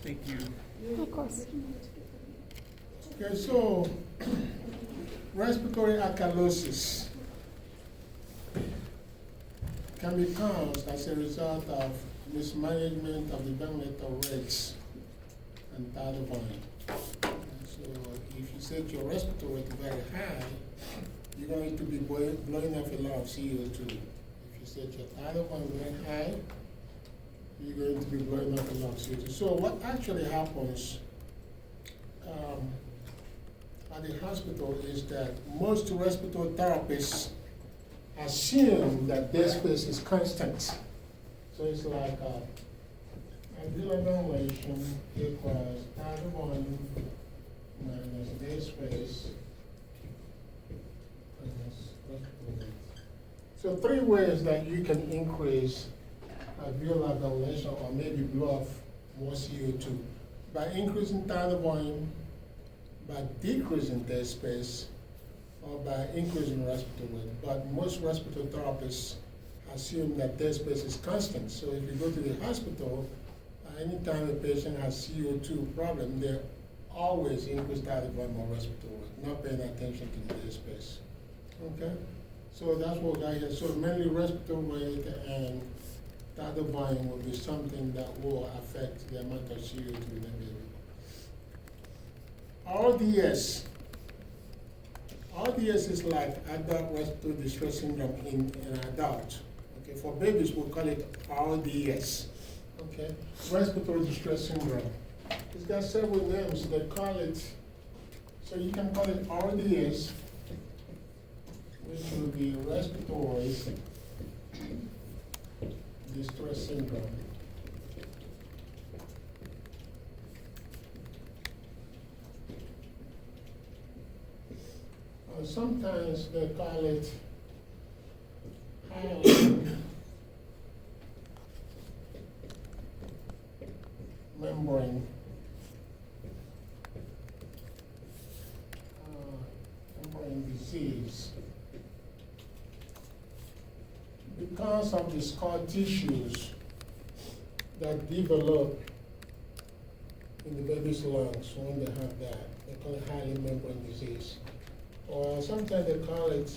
Thank you. Of course. Okay, so respiratory alkalosis can be caused as a result of mismanagement of the ventilator rates and tidal volume. So if you set your respiratory rate very high, you're going to be blowing off a lot of CO2. If you set your tidal volume very high, you're going to be blowing off a lot of CO2. So what actually happens at the hospital is that most respiratory therapists assume that their space is constant. So it's like ideal ventilation equals tidal volume minus their space minus respiratory rate. So three ways that you can increase alveolar ventilation or maybe blow off more CO2: by increasing tidal volume, by decreasing dead space, or by increasing respiratory rate. But most respiratory therapists assume that dead space is constant. So if you go to the hospital, anytime a patient has CO2 problem, they always increase tidal volume or respiratory rate, not paying attention to the dead space. Okay? So that's what we got here. So mainly respiratory rate and tidal volume will be something that will affect the amount of CO2 in the baby. RDS. RDS is like adult respiratory distress syndrome in an adult. Okay, for babies we call it RDS. Okay, respiratory distress syndrome. It's got several names. They call it. So you can call it RDS, which will be respiratory distress syndrome. Sometimes they call it membrane disease, because of the scar tissues that develop in the baby's lungs when they have that. They call it highly membrane disease. Or sometimes they call it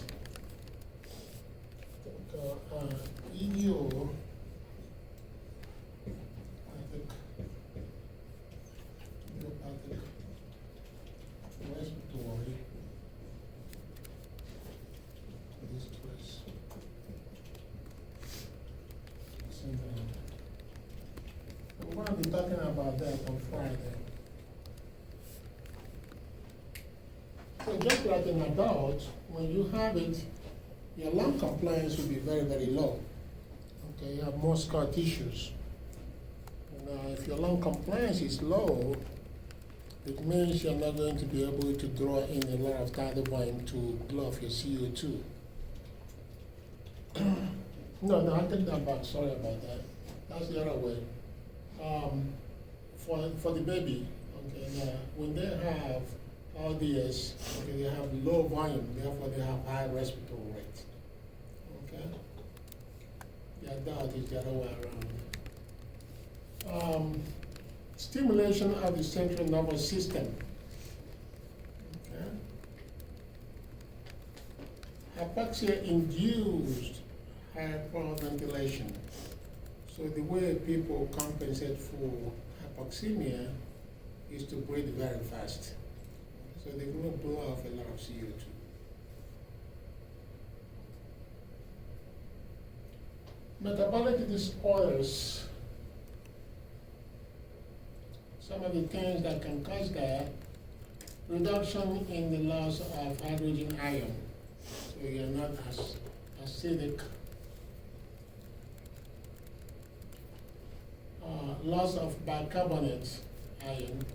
idiopathic respiratory distress syndrome. I'm going to be talking about that on Friday. So just like an adult, when you have it, your lung compliance will be very, very low. Okay, you have more scar tissues. Now, if your lung compliance is low, it means you're not going to be able to draw in a lot of tidal volume to blow off your CO2. No, I take that back. Sorry about that. That's the other way. For the baby, okay, now, when they have RDS, okay, they have low volume, therefore they have high respiratory rate. Okay? The adult is the other way around. Stimulation of the central nervous system. Okay? Hypoxia-induced hyperventilation. So the way people compensate for hypoxemia is to breathe very fast. So they will blow off a lot of CO2. Metabolic disorders. Some of the things that can cause that: reduction in the loss of hydrogen ion. So you're not as acidic. Loss of bicarbonate ion.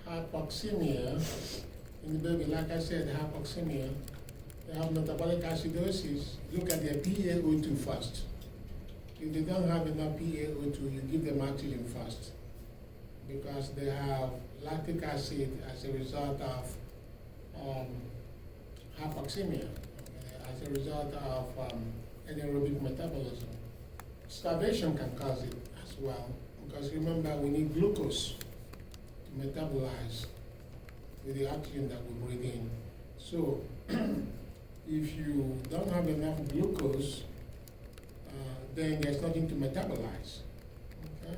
Hypoxemia in the baby, like I said, hypoxemia. They have metabolic acidosis. Look at their PaO2 first. If they don't have enough PaO2, you give them oxygen first, because they have lactic acid as a result of hypoxemia, as a result of anaerobic metabolism. Starvation can cause it as well. because remember, we need glucose to metabolize with the oxygen that we breathe in. So, if you don't have enough glucose, then there's nothing to metabolize. Okay?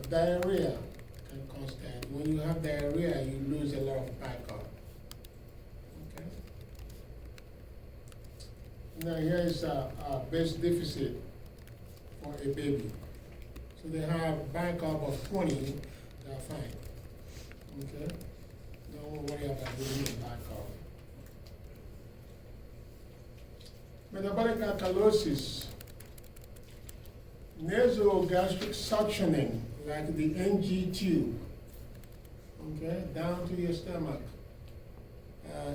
Diarrhea can cause that. When you have diarrhea, you lose a lot of backup. Okay? Now here is a base deficit for a baby. So they have backup of 20, they're fine. Okay? Don't worry about losing the backup. Metabolic alkalosis, nasogastric suctioning, like the NG tube, okay, down to your stomach.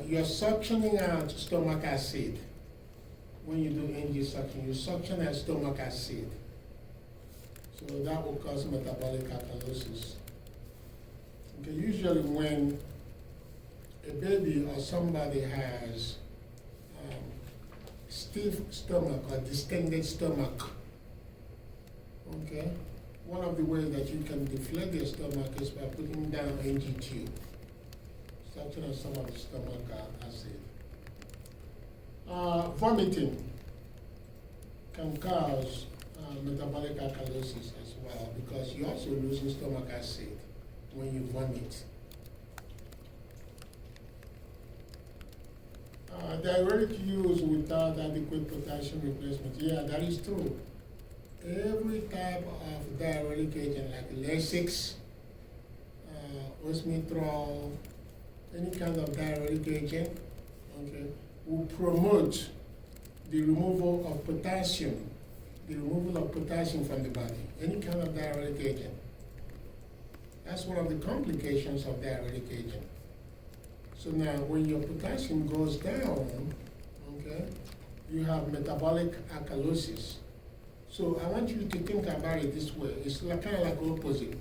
You're suctioning out stomach acid. When you do NG suction, you suction out stomach acid. So that will cause metabolic alkalosis. Okay, usually when a baby or somebody has stiff stomach or distended stomach, okay, one of the ways that you can deflate your stomach is by putting down NG tube, suction on some of the stomach acid. Vomiting can cause metabolic alkalosis as well, because you're also losing stomach acid when you vomit. Diuretic use without adequate potassium replacement. Yeah, that is true. Every type of diuretic agent, like Lasix, osmitrol, any kind of diuretic agent, okay, will promote the removal of potassium, from the body. Any kind of diuretic agent. That's one of the complications of diuretic agent. So now, when your potassium goes down, okay, you have metabolic alkalosis. So I want you to think about it this way. It's kind of like opposite.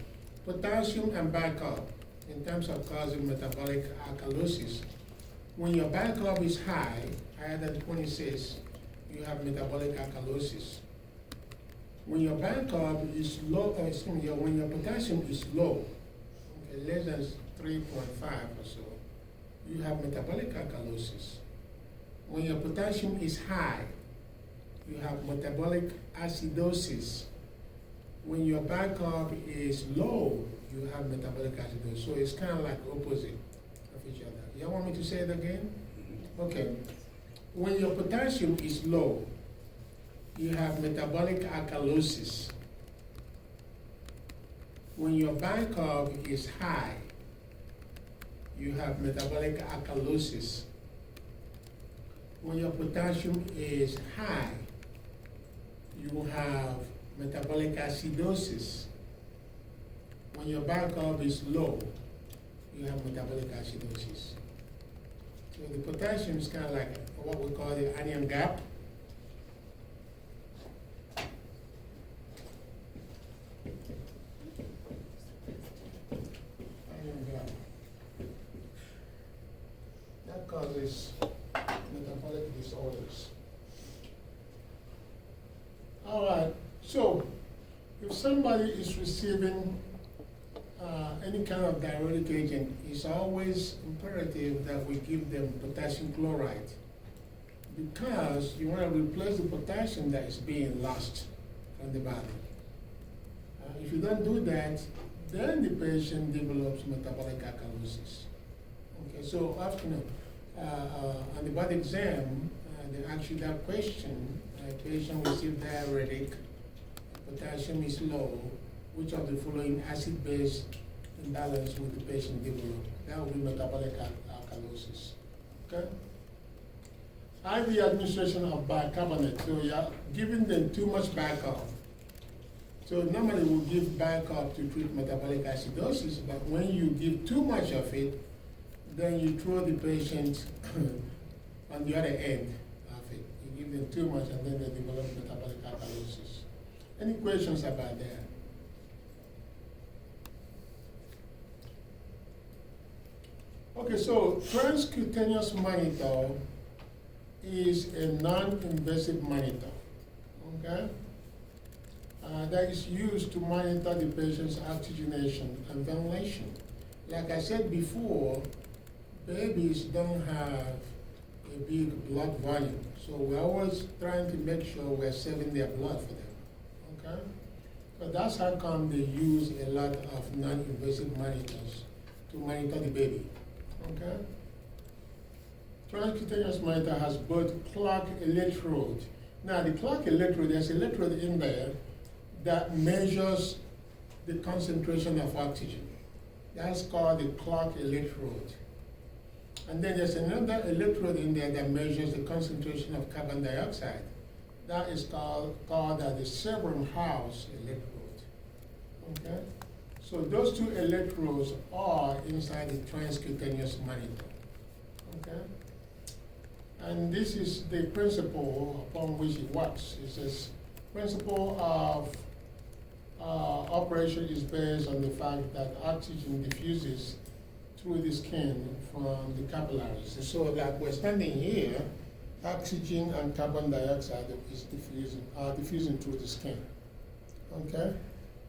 Potassium and bicarb, in terms of causing metabolic alkalosis. When your bicarb is high, higher than 26, you have metabolic alkalosis. When your bicarb is low, when your potassium is low, okay, less than 3.5 or so, you have metabolic alkalosis. When your potassium is high, you have metabolic acidosis. When your bicarb is low, you have metabolic acidosis. So it's kind of like opposite of each other. You want me to say it again? Okay. When your potassium is low, you have metabolic alkalosis. When your bicarb is high, you have metabolic alkalosis. When your potassium is high, you have metabolic acidosis. When your bicarb is low, you have metabolic acidosis. So the potassium is kind of like what we call the onion gap. That causes metabolic disorders. All right, so if somebody is receiving any kind of diuretic agent, it's always imperative that we give them potassium chloride, because you want to replace the potassium that is being lost from the body. If you don't do that, then the patient develops metabolic alkalosis. Okay, so often on the body exam, they ask you that question: patient received diuretic, potassium is low, which of the following acid-base imbalance would the patient develop? That would be metabolic alkalosis. Okay? IV administration of bicarbonate. So you're giving them too much bicarb. So normally we'll give bicarb to treat metabolic acidosis, but when you give too much of it, then you throw the patient on the other end of it. You give them too much and then they develop metabolic alkalosis. Any questions about that? Okay, so transcutaneous monitor is a non-invasive monitor, okay? that is used to monitor the patient's oxygenation and ventilation. Like I said before, babies don't have a big blood volume, so we're always trying to make sure we're saving their blood for them, okay? So that's how come they use a lot of non-invasive monitors to monitor the baby, okay? Transcutaneous monitor has both clock electrode. Now the clock electrode, there's an electrode in there that measures the concentration of oxygen. That's called the clock electrode. And then there's another electrode in there that measures the concentration of carbon dioxide. That is called the serum house electrode. Okay? So those two electrodes are inside the transcutaneous monitor. Okay? And this is the principle upon which it works. It says, principle of operation is based on the fact that oxygen diffuses through the skin from the capillaries. So like we're standing here, oxygen and carbon dioxide is diffusing through the skin. Okay?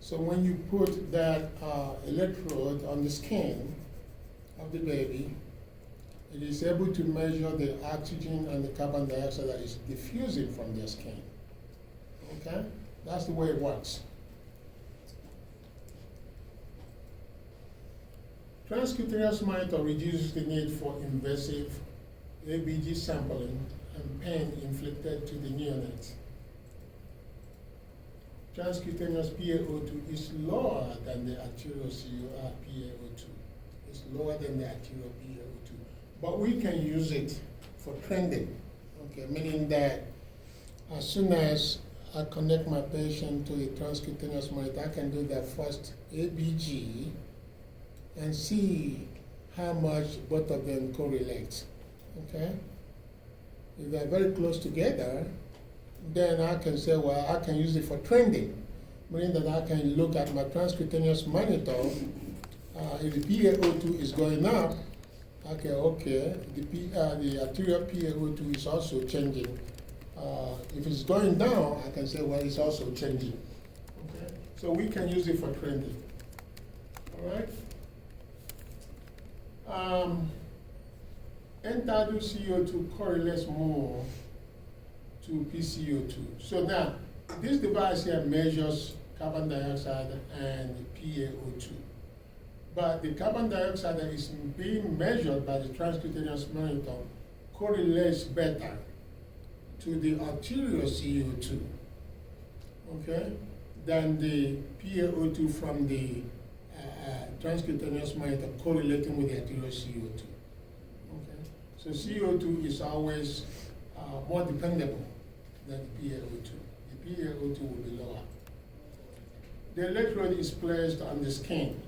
So when you put that electrode on the skin of the baby, it is able to measure the oxygen and the carbon dioxide that is diffusing from their skin. Okay? That's the way it works. Transcutaneous monitor reduces the need for invasive ABG sampling and pain inflicted to the neonates. Transcutaneous PaO2 is lower than the arterial CUR PaO2. It's lower than the arterial PaO2. But we can use it for trending, okay, meaning that as soon as I connect my patient to a transcutaneous monitor, I can do that first ABG and see how much both of them correlate, okay? If they're very close together, then I can say, well, I can use it for trending, meaning that I can look at my transcutaneous monitor. If the PaO2 is going up, the arterial PaO2 is also changing. If it's going down, I can say, well, it's also changing. Okay? So we can use it for trending. All right? End-tidal CO2 correlates more to PCO2. So now, this device here measures carbon dioxide and PaO2. But the carbon dioxide that is being measured by the transcutaneous monitor correlates better to the arterial CO2, okay, than the PaO2 from the transcutaneous monitor correlating with the arterial CO2. Okay, so CO2 is always more dependable than the PaO2. The PaO2 will be lower. The electrode is placed on the skin,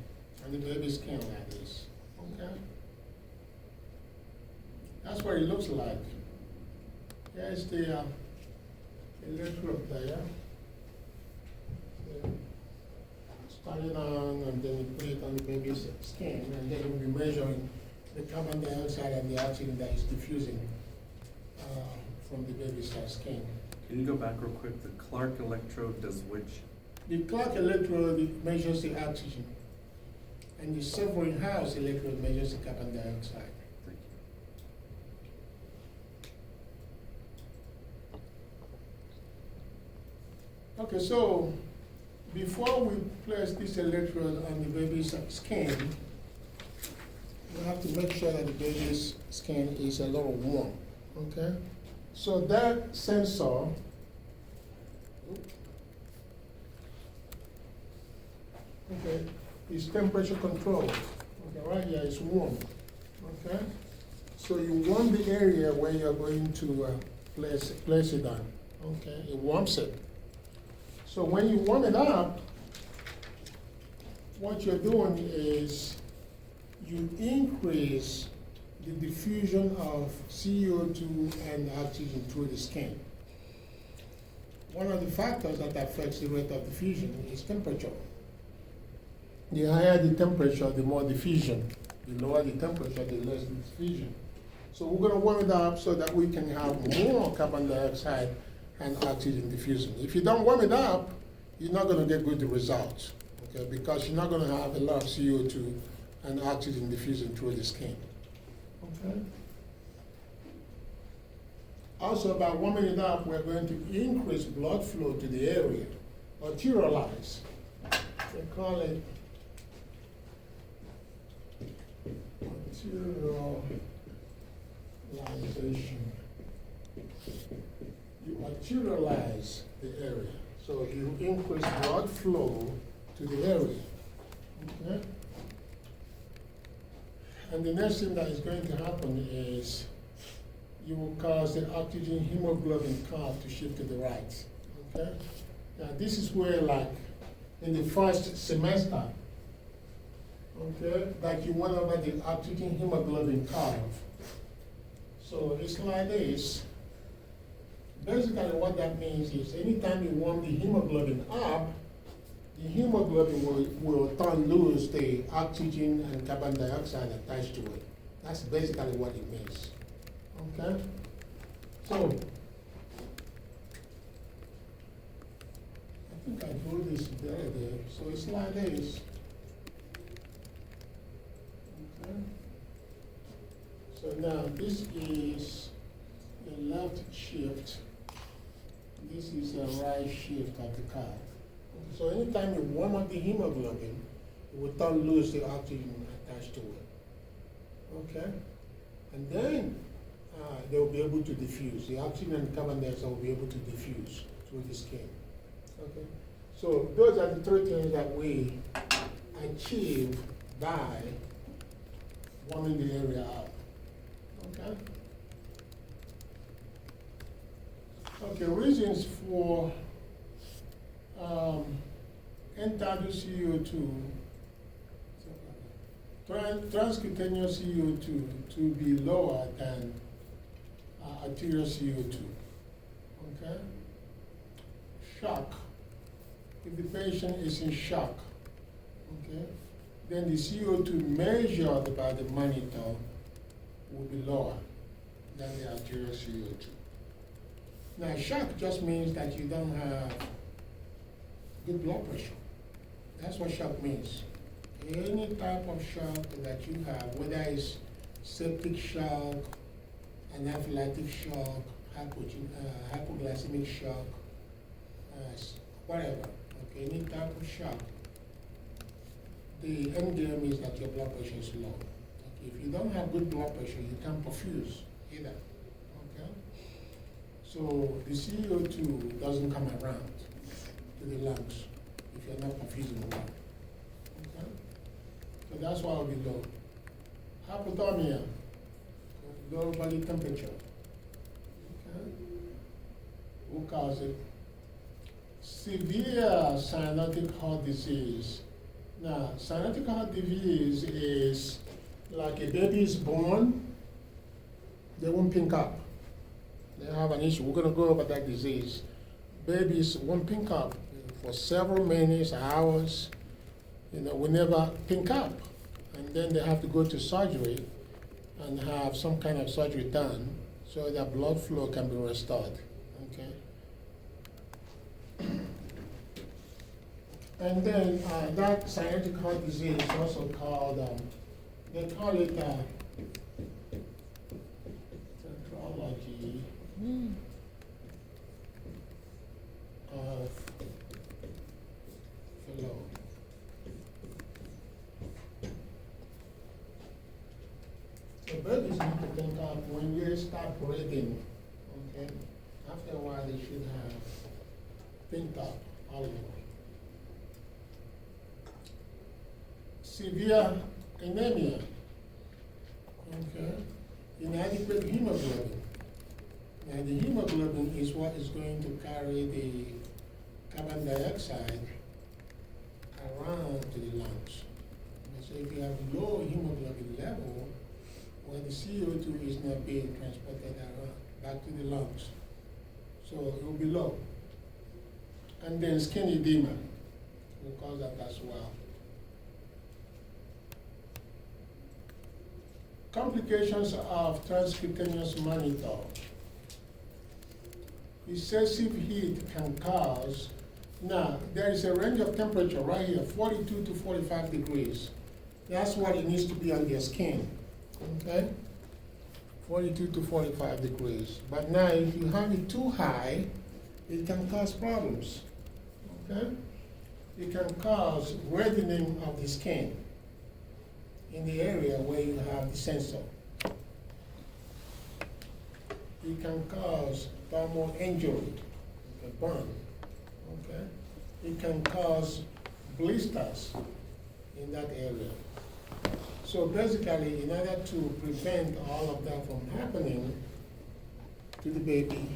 on the baby's skin like this. Okay, that's what it looks like. Here's the electrode there. Starting on, and then you put it on the baby's skin, and then we'll be measuring the carbon dioxide and the oxygen that is diffusing from the baby's skin. Can you go back real quick? The Clark electrode does which? The Clark electrode measures the oxygen, and the Severin House electrode measures the carbon dioxide. Thank you. Okay, so before we place this electrode on the baby's skin, we have to make sure that the baby's skin is a little warm, okay? So that sensor, okay, is temperature controlled. Okay, right here it's warm, okay? So you warm the area where you're going to place it on, okay? It warms it. So when you warm it up, what you're doing is you increase the diffusion of CO2 and oxygen through the skin. One of the factors that affects the rate of diffusion is temperature. The higher the temperature, the more diffusion. The lower the temperature, the less the diffusion. So we're going to warm it up so that we can have more carbon dioxide and oxygen diffusion. If you don't warm it up, you're not gonna get good results, okay? Because you're not gonna have a lot of CO2 and oxygen diffusing through the skin, okay? Also, by warming it up, we're going to increase blood flow to the area, arterialize. They call it arterialization. You arterialize the area, so you increase blood flow to the area, okay? And the next thing that is going to happen is you will cause the oxygen hemoglobin curve to shift to the right, okay? Now, this is where, like, in the first semester, okay, that you went over the oxygen hemoglobin curve. So it's like this. Basically, what that means is anytime you warm the hemoglobin up, the hemoglobin will turn loose the oxygen and carbon dioxide attached to it. That's basically what it means. Okay? So, I think I drew this better there. So it's like this. Okay? So now this is a left shift. This is a right shift of the curve. So anytime you warm up the hemoglobin, it will turn loose the oxygen attached to it. Okay? And then they will be able to diffuse. The oxygen and carbon dioxide will be able to diffuse through the skin. Okay? So those are the three things that we achieve by warming the area up. Okay? Okay, reasons for introduced CO2, transcutaneous CO2 to be lower than arterial CO2. Okay? Shock. If the patient is in shock, okay, then the CO2 measured by the monitor will be lower than the arterial CO2. Now, shock just means that you don't have good blood pressure. That's what shock means. Any type of shock that you have, whether it's septic shock, anaphylactic shock, hypoglycemic shock, whatever, okay, any type of shock, the end game is that your blood pressure is low. Okay? If you don't have good blood pressure, you can't perfuse either. Okay? So the CO2 doesn't come around to the lungs if you're not perfusing well. Okay? So that's why it'll be low. Hypothermia, low body temperature. Okay? Who causes it? Severe cyanotic heart disease. Now, cyanotic heart disease is like a baby is born, they won't pink up. They have an issue. We're going to go over that disease. Babies won't pink up for several minutes, hours. We never pink up. And then they have to go to surgery and have some kind of surgery done so that blood flow can be restored. Okay? And then that cyanotic heart disease is also called, they call it tetralogy of flow. So babies need to think of when you start breathing, okay, after a while they should have pinked up all over. Severe anemia, okay, inadequate hemoglobin. And the hemoglobin is what is going to carry the carbon dioxide around to the lungs. And so if you have low hemoglobin level, well, the CO2 is not being transported around back to the lungs. So it will be low. And then skin edema will cause that as well. Complications of transcutaneous monitor. Excessive heat can cause Now, there is a range of temperature right here, 42 to 45 degrees. That's what it needs to be on your skin, okay? 42 to 45 degrees. But now, if you have it too high, it can cause problems, okay? It can cause reddening of the skin in the area where you have the sensor. It can cause thermal injury, a burn, okay? It can cause blisters in that area. So basically, in order to prevent all of that from happening to the baby,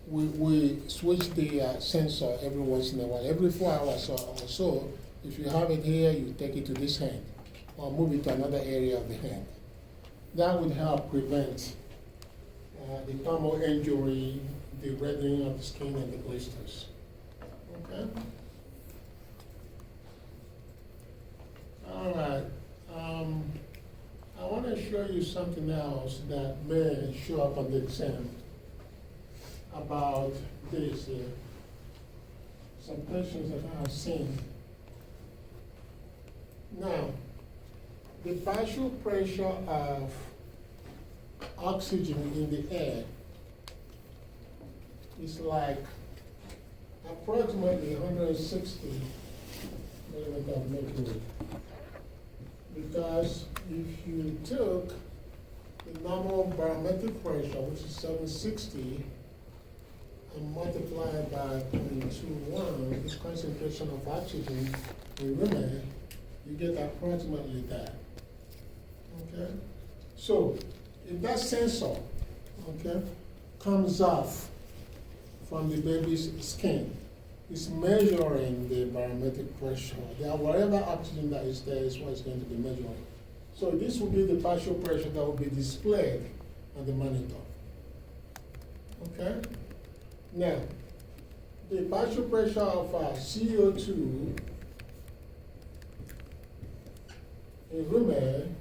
we switch the sensor every once in a while. Every 4 hours or so, if you have it here, you take it to this hand or move it to another area of the hand. That would help prevent the thermal injury, the reddening of the skin, and the blisters. Okay? All right. I want to show you something else that may show up on the exam about this here. Some patients that I have seen. Now, the partial pressure of oxygen in the air is like approximately 160 millimeters of mercury. Because if you took the normal barometric pressure, which is 760, and multiply it by 0.21, the concentration of oxygen in women, you get approximately that. Okay? So, if that sensor, okay, comes off from the baby's skin, it's measuring the barometric pressure. Whatever oxygen that is there is what it's going to be measuring. So this will be the partial pressure that will be displayed on the monitor. Okay? Now, the partial pressure of CO2 in women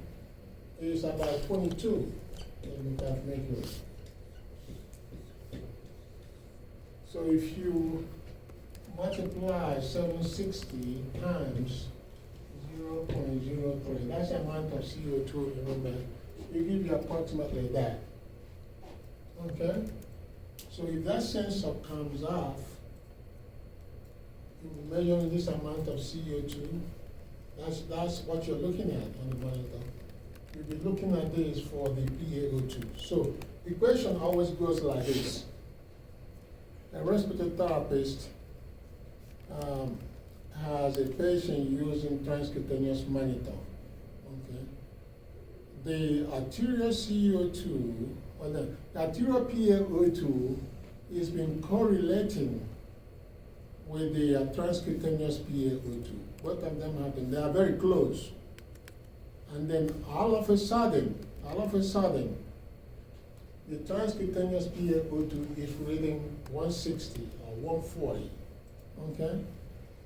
is about 22 millimeters of mercury. So if you multiply 760 times 0.03, that's the amount of CO2 in women, it gives you approximately that. Okay? So if that sensor comes off, you're measuring this amount of CO2, that's what you're looking at on the monitor. You'll be looking at this for the PaO2. So the question always goes like this. A respiratory therapist has a patient using transcutaneous monitor. Okay. The arterial CO2, or the arterial PaO2 is been correlating with the transcutaneous PaO2. Both of them have been, they are very close. And then all of a sudden, the transcutaneous PaO2 is reading 160 or 140. Okay?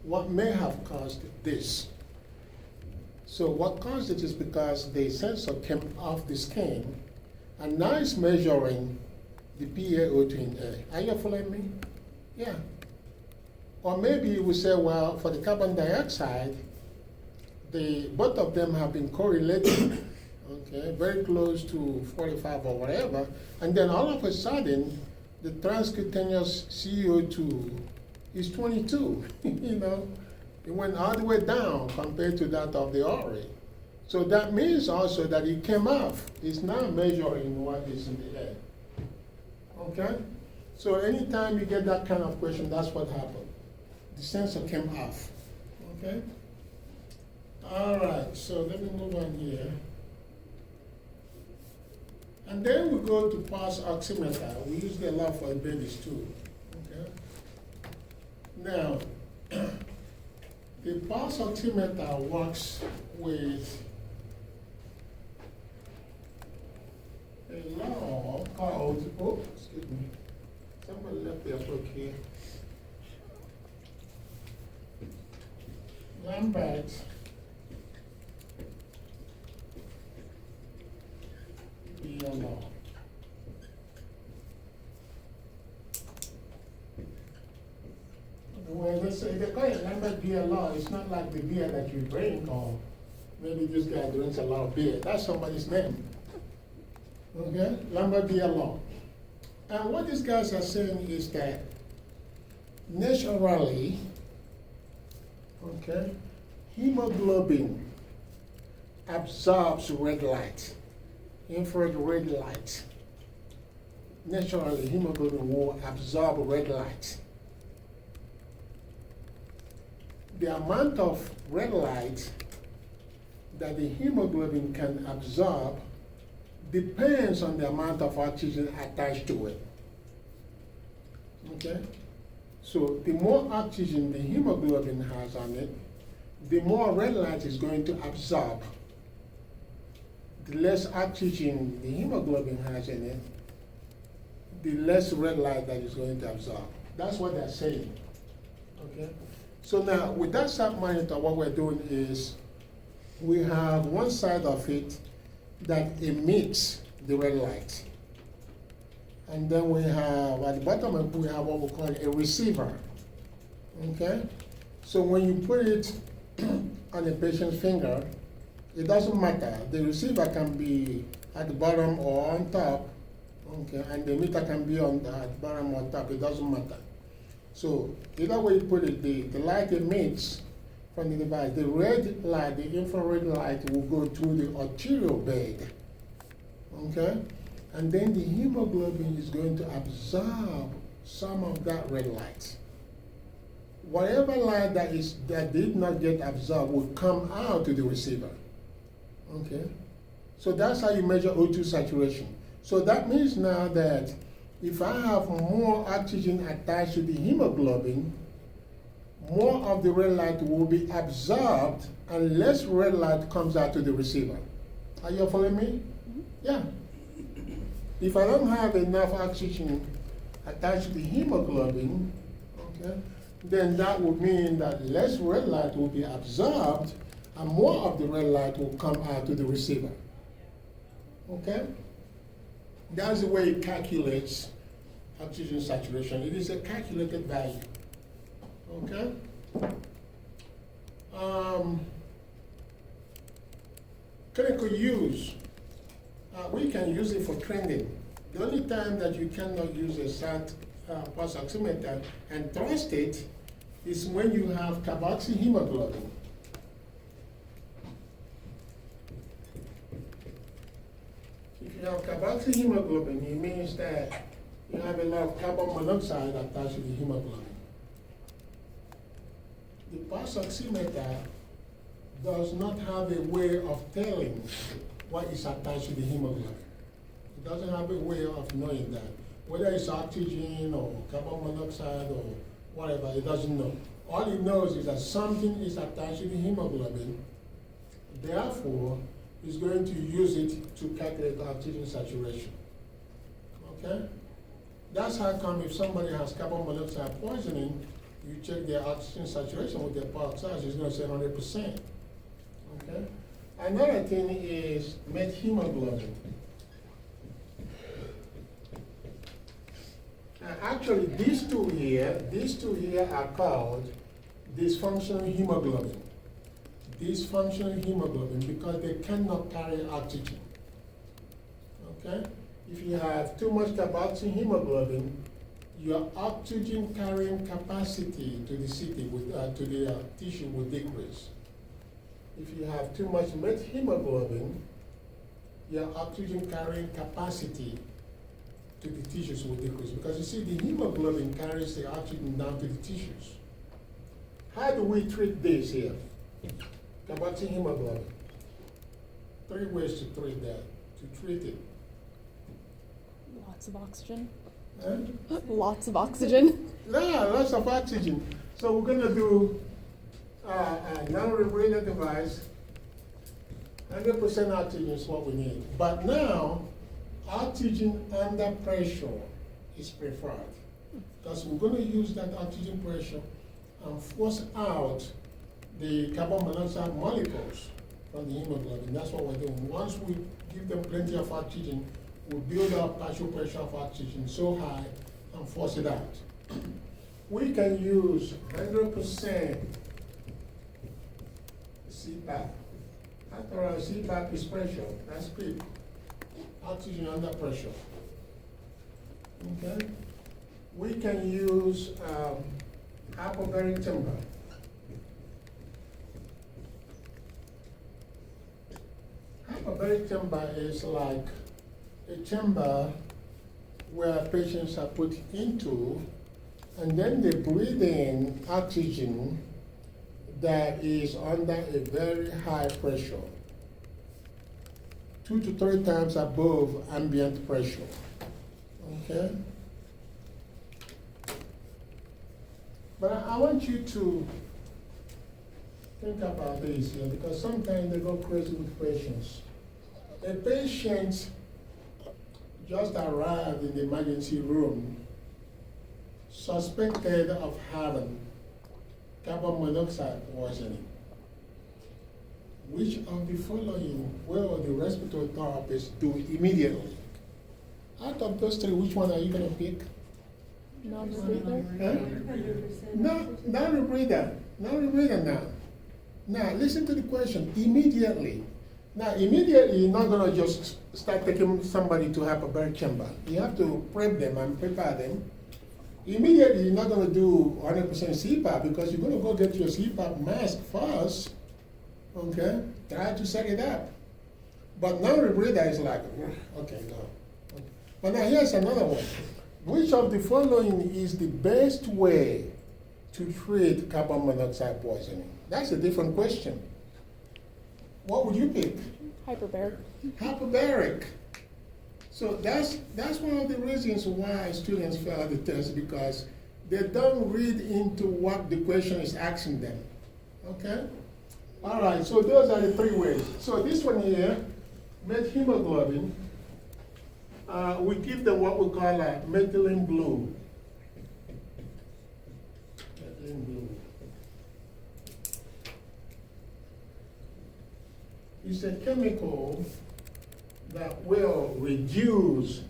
What may have caused this? So what caused it is because the sensor came off the skin and now it's measuring the PaO2 in air. Are you following me? Yeah. Or maybe you would say, well, for the carbon dioxide, both of them have been correlating, okay, very close to 45 or whatever, and then all of a sudden, the transcutaneous CO2 is 22. You know, it went all the way down compared to that of the ORI. So that means also that it came off. It's now measuring what is in the air. Okay? So anytime you get that kind of question, that's what happened. The sensor came off. Okay? All right, so let me move on here. And then we go to pulse oximeter. We use the lot for babies too. Okay? Now, the pulse oximeter works with a law called, oh, excuse me, somebody left their book here. Lambert law. Well, like the beer that you drink, or maybe this guy drinks a lot of beer. That's somebody's name. Okay? Lambert Beer Law. And what these guys are saying is that naturally, okay, hemoglobin absorbs red light, infrared red light. Naturally, hemoglobin will absorb red light. The amount of red light that the hemoglobin can absorb depends on the amount of oxygen attached to it. Okay? So the more oxygen the hemoglobin has on it, the more red light is going to absorb. The less oxygen the hemoglobin has in it, the less red light that is going to absorb. That's what they're saying. Okay? So now, with that sub monitor, what we're doing is we have one side of it that emits the red light. And then we have, at the bottom of it, we have what we call a receiver. Okay? So when you put it on a patient's finger, it doesn't matter. The receiver can be at the bottom or on top. Okay, and the emitter can be on the bottom or top, it doesn't matter. So either way you put it, the light emits from the device. The red light, the infrared light, will go through the arterial bed. Okay? And then the hemoglobin is going to absorb some of that red light. Whatever light that did not get absorbed will come out to the receiver. Okay? So that's how you measure O2 saturation. So that means now that if I have more oxygen attached to the hemoglobin, more of the red light will be absorbed and less red light comes out to the receiver. Are you following me? Mm-hmm. Yeah. If I don't have enough oxygen attached to the hemoglobin, okay, then that would mean that less red light will be absorbed and more of the red light will come out to the receiver. Okay? That's the way it calculates oxygen saturation. It is a calculated value. Okay? Clinical use. We can use it for training. The only time that you cannot use a SAT pulse oximeter and trust it is when you have carboxyhemoglobin. If you have carboxyhemoglobin, it means that you have a lot of carbon monoxide attached to the hemoglobin. The pulse oximeter does not have a way of telling what is attached to the hemoglobin. It doesn't have a way of knowing that. Whether it's oxygen or carbon monoxide or whatever, it doesn't know. All it knows is that something is attached to the hemoglobin. Therefore, it's going to use it to calculate oxygen saturation. Okay? That's how come if somebody has carbon monoxide poisoning, you check their oxygen saturation with their pulse ox, it's going to say 100%. Okay? Another thing is methemoglobin. Actually, these two here are called dysfunctional hemoglobin. Dysfunctional hemoglobin because they cannot carry oxygen. Okay? If you have too much carboxyhemoglobin, your oxygen carrying capacity to the tissue will decrease. If you have too much methemoglobin, your oxygen carrying capacity to the tissues will decrease. Because you see, the hemoglobin carries the oxygen down to the tissues. How do we treat this here? Carboxyhemoglobin. 3 ways to treat that, to treat it. Lots of oxygen. Huh? Lots of oxygen. Yeah, lots of oxygen. So we're going to do a non-rebreather device. 100% oxygen is what we need. But now, oxygen under pressure is preferred. Because we're going to use that oxygen pressure and force out the carbon monoxide molecules from the hemoglobin. That's what we're doing. Once we give them plenty of oxygen, we build up partial pressure of oxygen so high and force it out. We can use 100% CPAP. After all, CPAP is pressure, that's PEEP. Oxygen under pressure. Okay? We can use hyperbaric chamber. Hyperbaric chamber is like a chamber where patients are put into, and then they breathe in oxygen that is under a very high pressure, 2 to 3 times above ambient pressure. Okay? But I want you to think about this here, because sometimes they go crazy with patients. A patient just arrived in the emergency room, suspected of having carbon monoxide poisoning. Which of the following will the respiratory therapist do immediately? Out of those 3, which one are you going to pick? Non-rebreather. Huh? No, non-rebreather. Non-rebreather now. Now, listen to the question. Immediately. Now, immediately, you're not going to just start taking somebody to hyperbaric chamber. You have to prep them and prepare them. Immediately, you're not going to do 100% CPAP because you're going to go get your CPAP mask first. Okay? Try to set it up. But non-rebreather is like, okay, no. Okay. But now, here's another one. Which of the following is the best way to treat carbon monoxide poisoning? That's a different question. What would you pick? Hyperbaric. Hyperbaric. So that's one of the reasons why students fail the test, because they don't read into what the question is asking them. Okay? All right, so those are the 3 ways. So this one here, methemoglobin, we give them what we call a methylene blue. Methylene blue. It's a chemical that will reduce,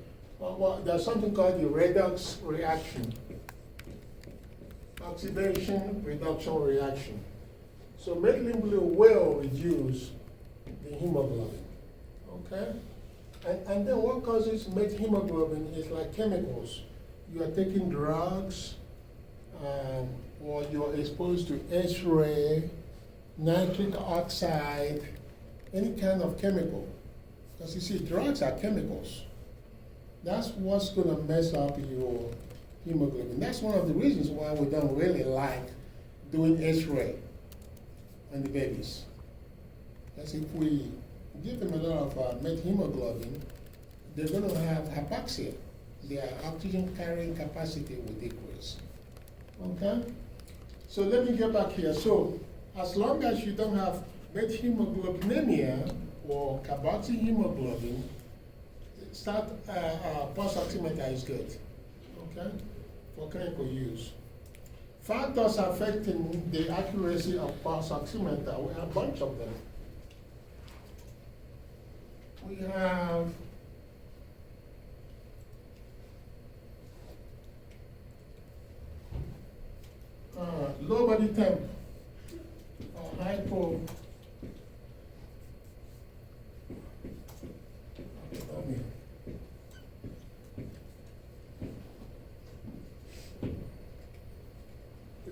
there's something called the redox reaction. Oxidation reduction reaction. So methylene blue will reduce the hemoglobin, okay? And then what causes methemoglobin is like chemicals. You are taking drugs, or you're exposed to X-ray, nitric oxide, any kind of chemical. Because you see, drugs are chemicals. That's what's going to mess up your hemoglobin. That's one of the reasons why we don't really like doing X-ray on the babies. Because if we give them a lot of methemoglobin, they're going to have hypoxia. Their oxygen carrying capacity will decrease. Okay? So let me get back here. So as long as you don't have methemoglobinemia or carboxyhemoglobin, pulse oximeter is good, okay, for clinical use. Factors affecting the accuracy of pulse oximeter, we have a bunch of them. We have low body temp, or hypo.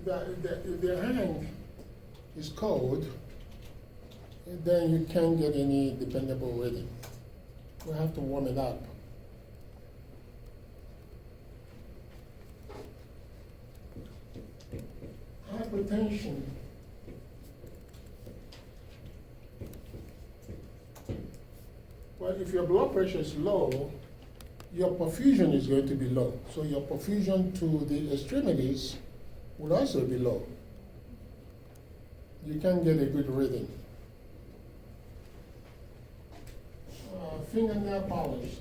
If the hand is cold, then you can't get any dependable reading. We have to warm it up. Hypertension. Well, if your blood pressure is low, your perfusion is going to be low. So your perfusion to the extremities will also be low. You can't get a good reading. Fingernail polish.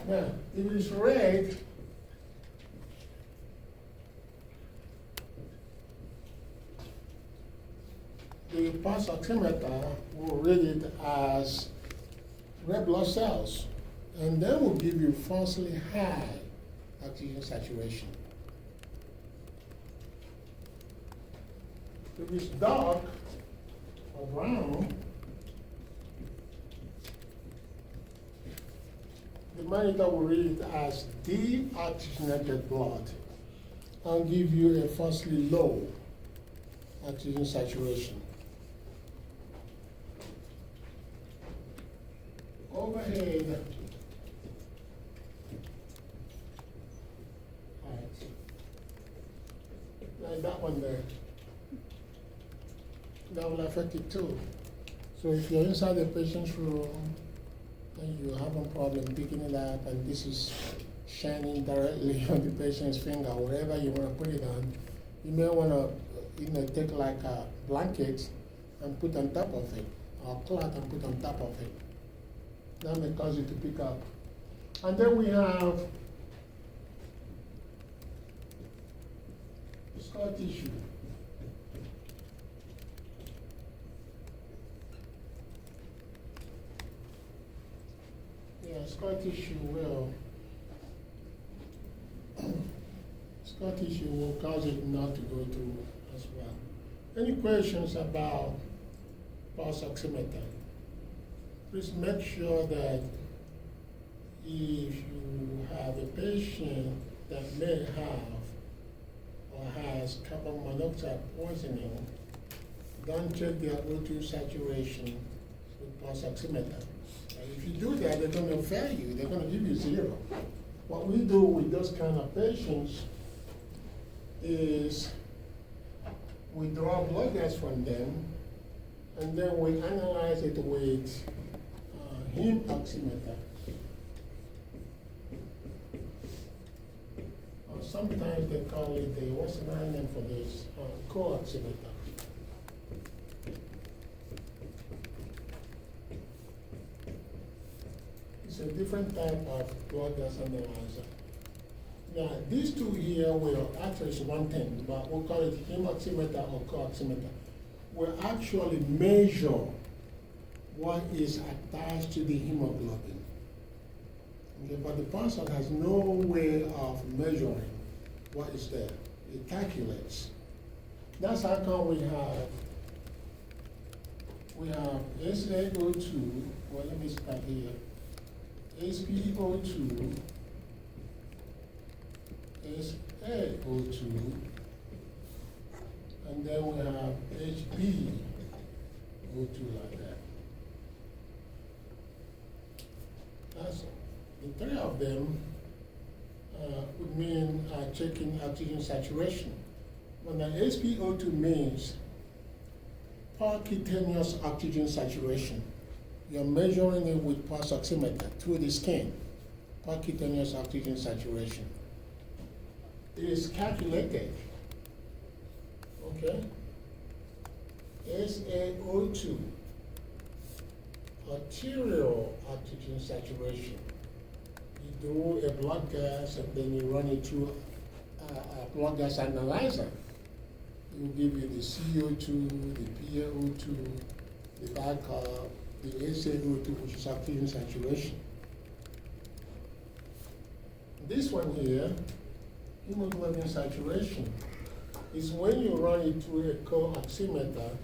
Now, if it is red, the pulse oximeter will read it as red blood cells. and then we'll give you falsely high oxygen saturation. If it's dark or brown, the monitor will read it as deoxygenated blood and give you a falsely low oxygen saturation. Overhead, like that one there, that will affect it too. So if you're inside the patient's room and you're having a problem picking it up and this is shining directly on the patient's finger, wherever you want to put it on, you may want to take like a blanket and put on top of it, or cloth and put on top of it. That may cause you to pick up. And then we have scar tissue. Yeah, scar tissue will cause it not to go through as well. Any questions about pulse oximeter? Please make sure that if you have a patient that may have or has carbon monoxide poisoning, don't check their O2 saturation with pulse oximeter. If you do that, they're going to fail you. They're going to give you 0. What we do with those kind of patients is we draw blood gas from them, and then we analyze it with heme oximeter. Or sometimes they call it what's the name for this? Co-oximeter. It's a different type of blood gas analyzer. Now, these two here will actually is one thing, but we'll call it heme oximeter or co-oximeter. We'll actually measure what is attached to the hemoglobin. Okay, but the person has no way of measuring what is there. It calculates. That's how come we have SaO2, well, let me start here. SpO2, SaO2, and then we have HbO2 like that. That's the 3 of them would mean checking oxygen saturation. When the SpO2 means percutaneous oxygen saturation. You're measuring it with pulse oximeter through the skin, percutaneous oxygen saturation. It is calculated, okay? SaO2, arterial oxygen saturation. You do a blood gas and then you run it through a blood gas analyzer. It will give you the CO2, the PaO2, the bicarb, the SaO2, which is oxygen saturation. This one here, hemoglobin saturation, is when you run it through a co-oximeter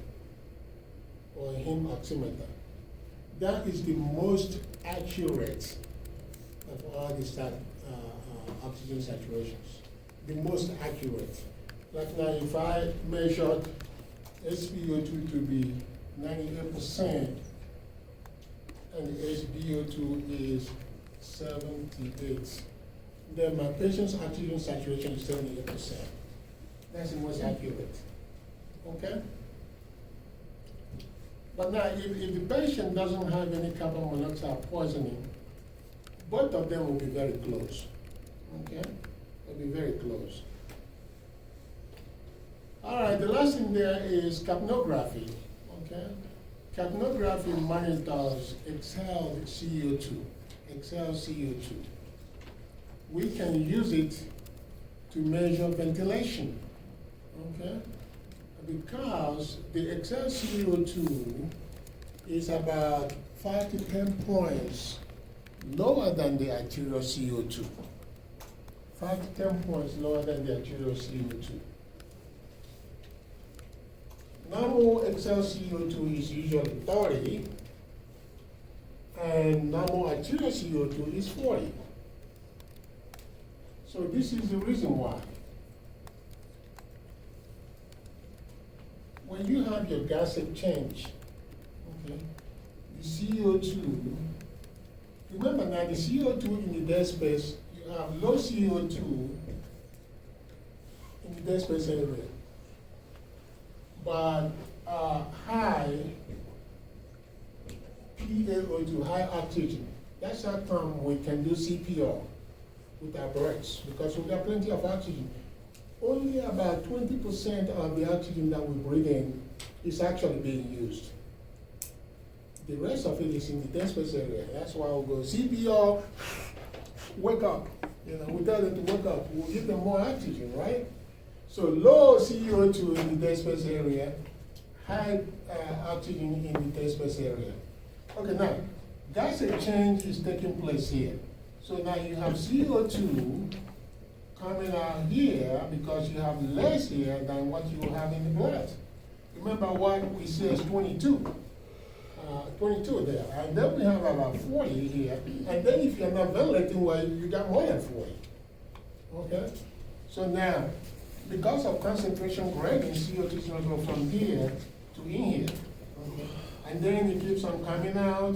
or a heme oximeter. That is the most accurate of all these oxygen saturations. The most accurate. Like now, if I measured SpO2 to be 98%, and SbO2 is 78, then my patient's oxygen saturation is 78%. That's the most accurate. Okay? But now, if the patient doesn't have any carbon monoxide poisoning, both of them will be very close. Okay? They'll be very close. All right, the last thing there is capnography. Okay? Capnography monitors exhaled CO2. Exhaled CO2. We can use it to measure ventilation. Okay? Because the exhaled CO2 is about 5 to 10 points lower than the arterial CO2. 5 to 10 points lower than the arterial CO2. Normal exhale CO2 is usually 30, and normal arterial CO2 is 40. So this is the reason why. When you have your gas exchange, okay, the CO2, remember now the CO2 in the dead space, you have low CO2 in the dead space area, but high PaO2, high oxygen. That's how come we can do CPR with our breaths, because we've got plenty of oxygen. Only about 20% of the oxygen that we breathe in is actually being used. The rest of it is in the dead space area. That's why we'll go CPR, wake up. You know, we tell them to wake up. We'll give them more oxygen, right? So low CO2 in the dead space area, high oxygen in the dead space area. Okay, now, gas exchange is taking place here. So now you have CO2 coming out here because you have less here than what you have in the blood. Remember what we say is 22. 22 there. And then we have about 40 here. And then if you're not ventilating well, you got more than 40. Okay? So now, because of concentration gradient, CO2 is going to go from here to in here. Okay? And then it keeps on coming out.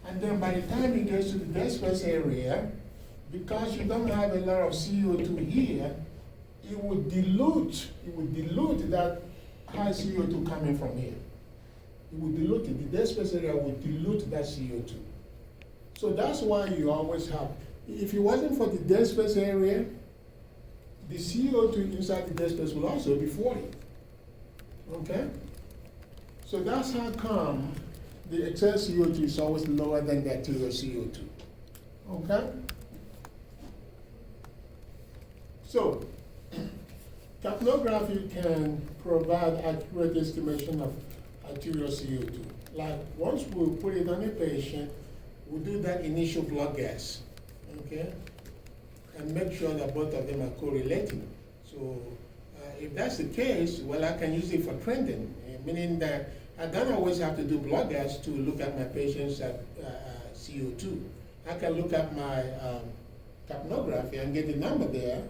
And then by the time it gets to the dead space area, because you don't have a lot of CO2 here, it would dilute that high CO2 coming from here. It would dilute it. The dead space area would dilute that CO2. So that's why you always have, if it wasn't for the dead space area, the CO2 inside the dead space will also be 40. Okay? So that's how come the excess CO2 is always lower than the arterial CO2. Okay? So, capnography can provide accurate estimation of arterial CO2. Like, once we put it on a patient, we do that initial blood gas, okay? And make sure that both of them are correlating. So, if that's the case, well, I can use it for trending, meaning that I don't always have to do blood gas to look at my patient's CO2. I can look at my capnography and get the number there.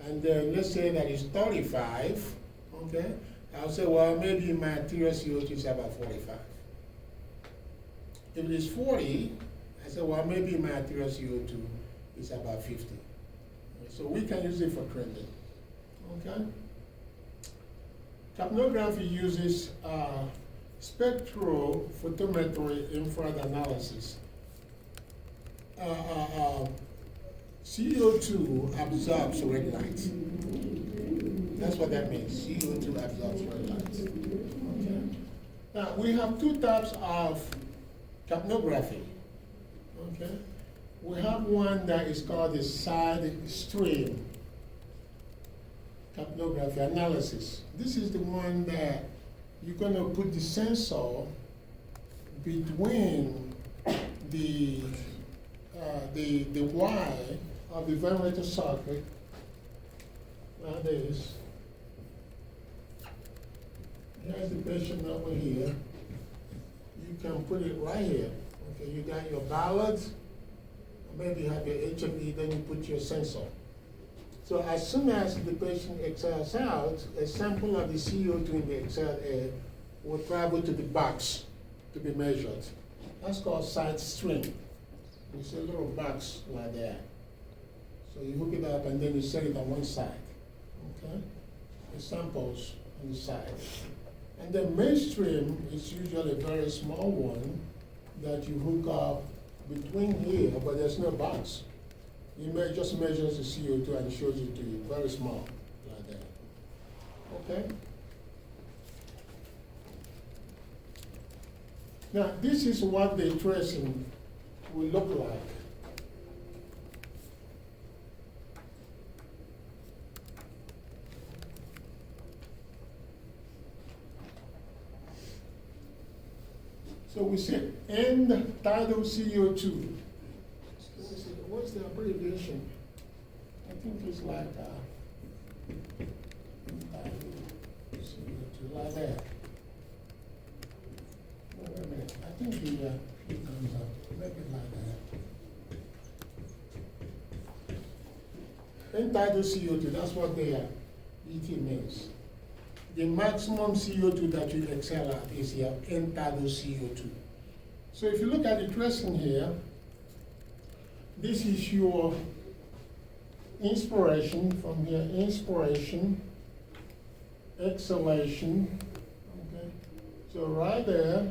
And let's say that it's 35, okay? I'll say, well, maybe my arterial CO2 is about 45. If it is 40, I say, well, maybe my arterial CO2 is about 50. So we can use it for trending, okay? Capnography uses spectrophotometry infrared analysis. CO2 absorbs red light. That's what that means. CO2 absorbs red light. Okay. Now, we have two types of capnography. Okay. We have one that is called the side stream capnography analysis. This is the one that you're going to put the sensor between the wire of the ventilator socket. Nowadays, here's the patient over here. You can put it right here. Okay, you got your ballot, maybe you have your HME, then you put your sensor. So as soon as the patient exhales out, a sample of the CO2 in the exhaled air will travel to the box to be measured. That's called side stream. You see a little box like that. So you hook it up and then you set it on one side. Okay? The samples on the side. And the mainstream is usually a very small one that you hook up between here, but there's no box. It just measures the CO2 and shows it to you, very small, like that. Okay? Now, this is what the tracing will look like. So we say end tidal CO2. ventilation, I think it's like, CO2, like that. Wait a minute, I think it comes up, make it like that. Entitled CO2, that's what the ET means. The maximum CO2 that you exhale at is your entitled CO2. So if you look at the tracing here, this is your inspiration from here, inspiration, exhalation, okay? So right there,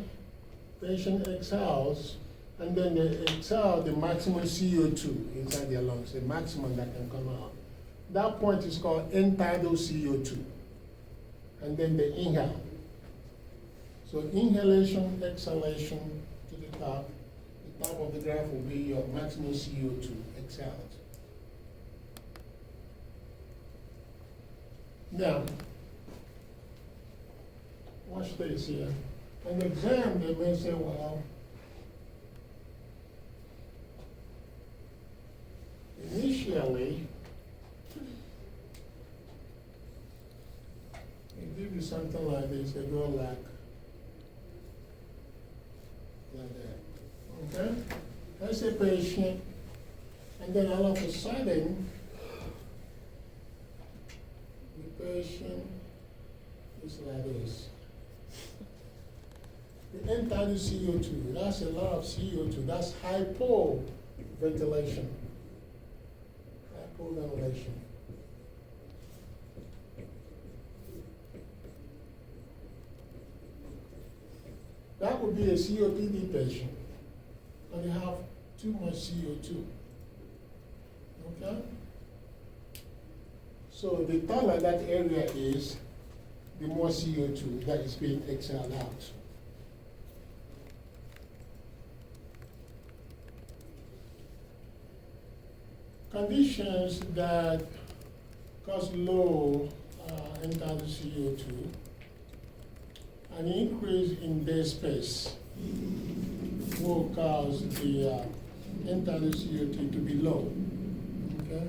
patient exhales, and then they exhale the maximum CO2 inside their lungs, the maximum that can come out. That point is called entitled CO2. And then they inhale. So inhalation, exhalation to the top of the graph will be your maximum CO2 exhaled. Now, watch this here. In the exam, they may say, well, initially, they give you something like this, they go like that, okay? That's a patient, and then all of a sudden, the patient is like this. The entitled CO2, that's a lot of CO2, that's hypoventilation. Hypoventilation. That would be a COPD patient, and they have too much CO2. Okay? So the taller that area is, the more CO2 that is being exhaled out. Conditions that cause low entitled CO2, an increase in dead space will cause the entitled CO2 to be low. Okay?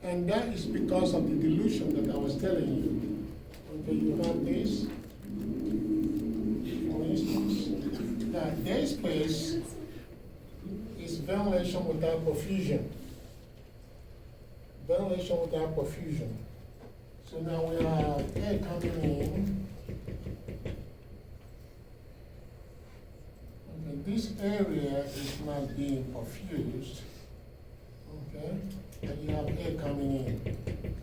And that is because of the dilution that I was telling you. Okay, you have this, for instance, that dead space is ventilation without perfusion. Ventilation without perfusion. So now we have air coming in. Okay, this area is not being perfused. Okay, and you have air coming in. Okay,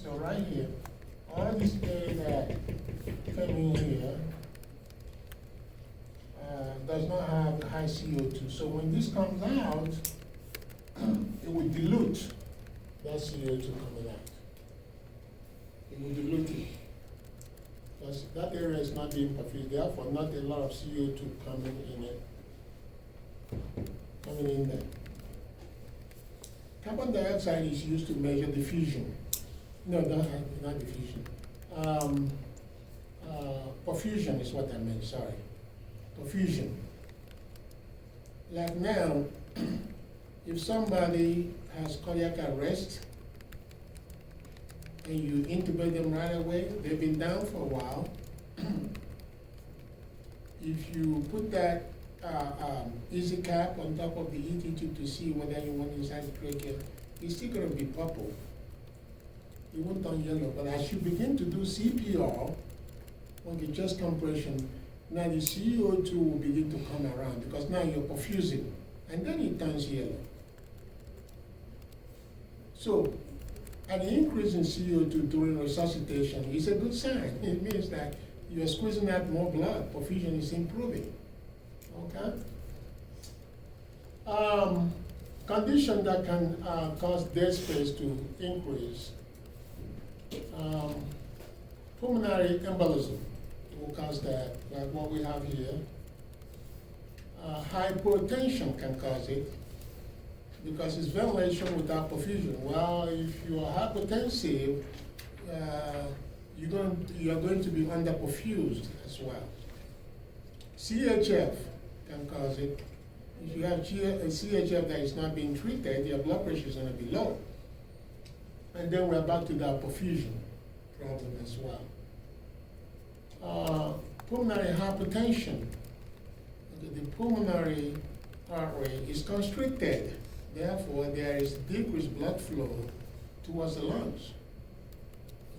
so right here, all this air that coming here does not have high CO2. So when this comes out, it will dilute that CO2 coming out. It will dilute it. Because that area is not being perfused, therefore not a lot of CO2 coming in it. Coming in there. Carbon dioxide is used to measure diffusion. No, not diffusion. Perfusion is what I meant, sorry. Perfusion. Like now, if somebody has cardiac arrest and you intubate them right away, they've been down for a while. If you put that easy cap on top of the ET tube to see whether you want inside the trachea, it's still going to be purple. It won't turn yellow. But as you begin to do CPR, on the chest compression, now the CO2 will begin to come around because now you're perfusing, and then it turns yellow. So, an increase in CO2 during resuscitation is a good sign. It means that you're squeezing out more blood. Perfusion is improving. Okay? Condition that can cause dead space to increase. Pulmonary embolism will cause that, like what we have here. Hypotension can cause it because it's ventilation without perfusion. Well, if you are hypotensive, you are going to be underperfused as well. CHF can cause it. If you have a CHF that is not being treated, your blood pressure is gonna be low. And then we're back to the perfusion problem as well. Pulmonary hypertension. Okay, the pulmonary artery is constricted. Therefore, there is decreased blood flow towards the lungs.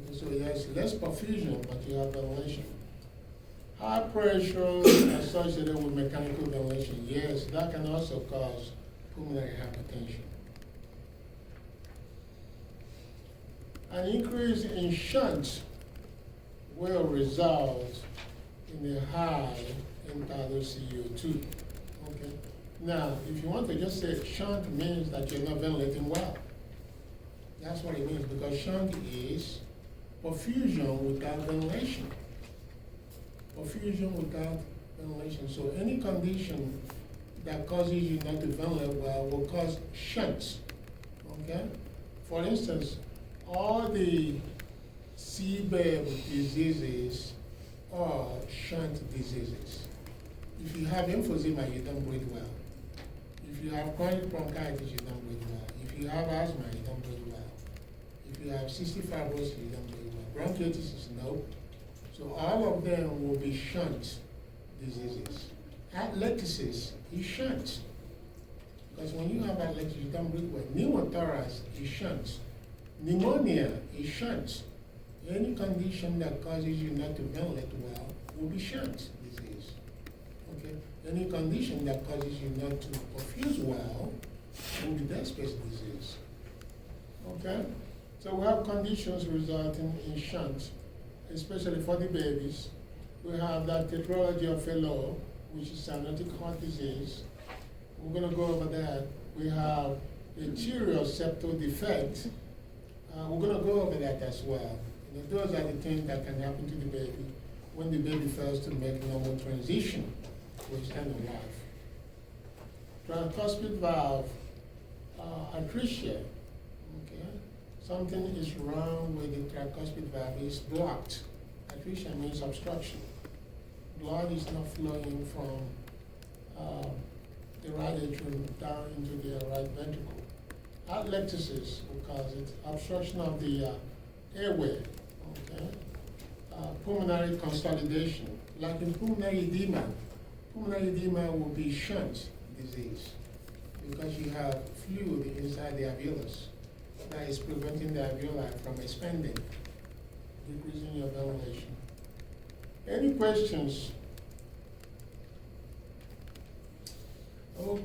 Okay, so there's less perfusion, but you have ventilation. High pressure associated with mechanical ventilation. Yes, that can also cause pulmonary hypertension. An increase in shunt will result in a high entitled CO2. Okay. Now, if you want to just say shunt means that you're not ventilating well. That's what it means, because shunt is perfusion without ventilation. Perfusion without ventilation. So any condition that causes you not to ventilate well will cause shunts. Okay? For instance, all the seabed diseases are shunt diseases. If you have emphysema, you don't breathe well. If you have chronic bronchitis, you don't breathe well. If you have asthma, you don't breathe well. If you have cystic fibrosis, you don't breathe well. Bronchitis is no. So all of them will be shunt diseases. Atlectasis is shunt. Because when you have atlectasis, you don't breathe well. Pneumothorax is shunt. Pneumonia is shunt. Any condition that causes you not to ventilate well will be shunt disease. Okay? Any condition that causes you not to perfuse well will be dead space disease. Okay? So we have conditions resulting in shunt, especially for the babies. We have that tetralogy of Fallot, which is cyanotic heart disease. We're going to go over that. We have arterial septal defect. We're going to go over that as well. You know, those are the things that can happen to the baby when the baby fails to make normal transition to its end of life. Tricuspid valve atresia. Okay, something is wrong with the tricuspid valve. It's blocked. Atresia means obstruction. Blood is not flowing from the right atrium down into the right ventricle. Atlectasis will cause it. Obstruction of the airway. Okay. Pulmonary consolidation, like in pulmonary edema. Pulmonary edema will be shunt disease because you have fluid inside the alveolus that is preventing the alveoli from expanding, decreasing your ventilation. Any questions? Okay.